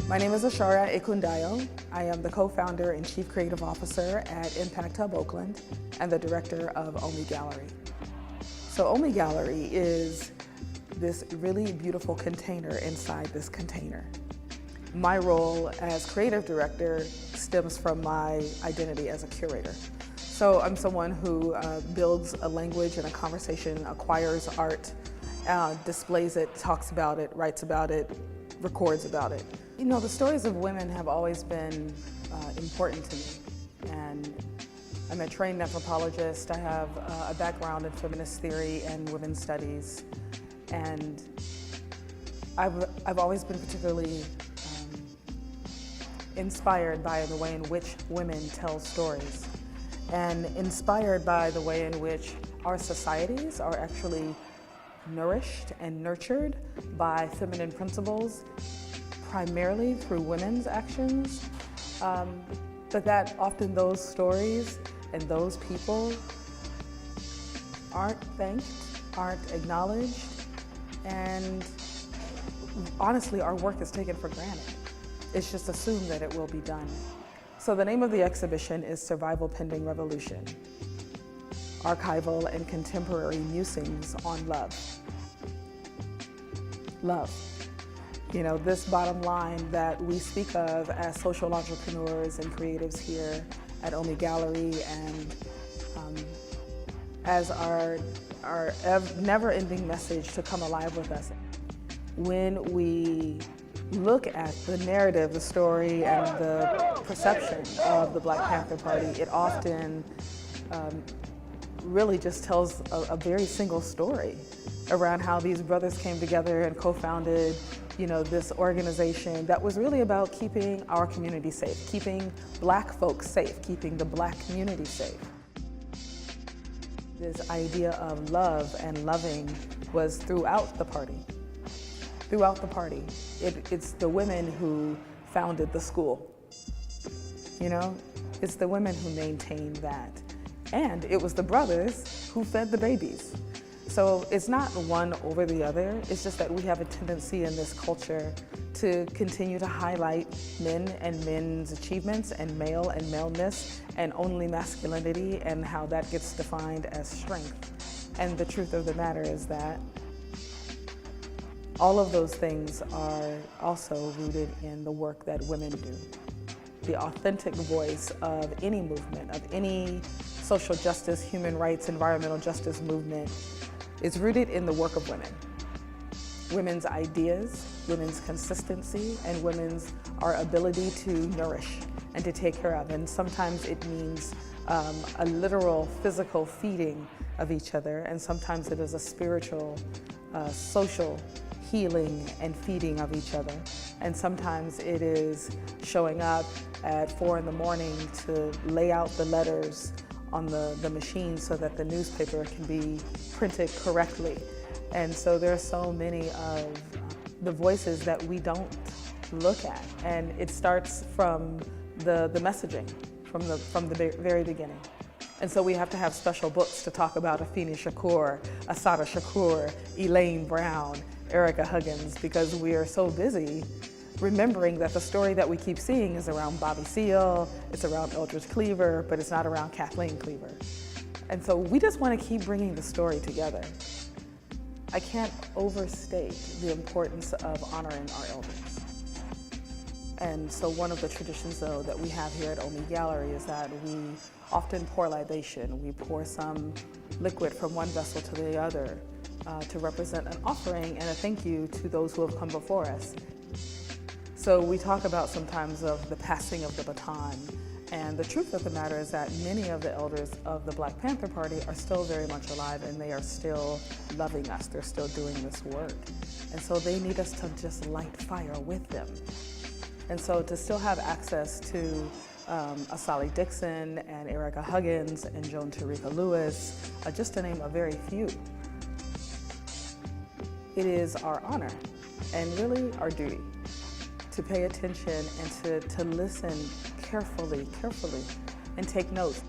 My name is Ashara Ekundayo. I am the co-founder and chief creative officer at Impact Hub Oakland and the director of Omi Gallery. So Omi Gallery is this really beautiful container inside this container. My role as creative director stems from my identity as a curator. So I'm someone who builds a language and a conversation, acquires art, displays it, talks about it, writes about it, records about it. You know, the stories of women have always been important to me. And I'm a trained anthropologist. I have a background in feminist theory and women's studies. And I've always been particularly inspired by the way in which women tell stories, and inspired by the way in which our societies are actually nourished and nurtured by feminine principles, primarily through women's actions, but that often those stories and those people aren't thanked, aren't acknowledged, and honestly, our work is taken for granted. It's just assumed that it will be done. So the name of the exhibition is Survival Pending Revolution: Archival and Contemporary Musings on Love. Love. You know, this bottom line that we speak of as social entrepreneurs and creatives here at Omi Gallery, and as our never-ending message to come alive with us. When we look at the narrative, the story, and the perception of the Black Panther Party, it often really just tells a very single story around how these brothers came together and co-founded, you know, this organization that was really about keeping our community safe, keeping Black folks safe, keeping the Black community safe. This idea of love and loving was throughout the party. Throughout the party. It's the women who founded the school. You know, it's the women who maintained that. And it was the brothers who fed the babies. So it's not one over the other. It's just that we have a tendency in this culture to continue to highlight men and men's achievements and maleness and only masculinity, and how that gets defined as strength. And the truth of the matter is that all of those things are also rooted in the work that women do. The authentic voice of any movement, of any social justice, human rights, environmental justice movement is rooted in the work of women. Women's ideas, women's consistency, and our ability to nourish and to take care of. And sometimes it means a literal physical feeding of each other, and sometimes it is a spiritual, social healing and feeding of each other. And sometimes it is showing up at 4 in the morning to lay out the letters on the machine so that the newspaper can be printed correctly. And so there are so many of the voices that we don't look at. And it starts from the messaging, from the very beginning. And so we have to have special books to talk about Afeni Shakur, Assata Shakur, Elaine Brown, Erica Huggins, because we are so busy remembering that the story that we keep seeing is around Bobby Seale, it's around Eldridge Cleaver, but it's not around Kathleen Cleaver. And so we just want to keep bringing the story together. I can't overstate the importance of honoring our elders. And so one of the traditions, though, that we have here at Omi Gallery is that we often pour libation. We pour some liquid from one vessel to the other to represent an offering and a thank you to those who have come before us. So we talk about sometimes of the passing of the baton, and the truth of the matter is that many of the elders of the Black Panther Party are still very much alive, and they are still loving us. They're still doing this work. And so they need us to just light fire with them. And so to still have access to Asali Dixon and Erica Huggins and Joan Tarika Lewis, just to name a very few, it is our honor and really our duty to pay attention and to listen carefully, and take notes.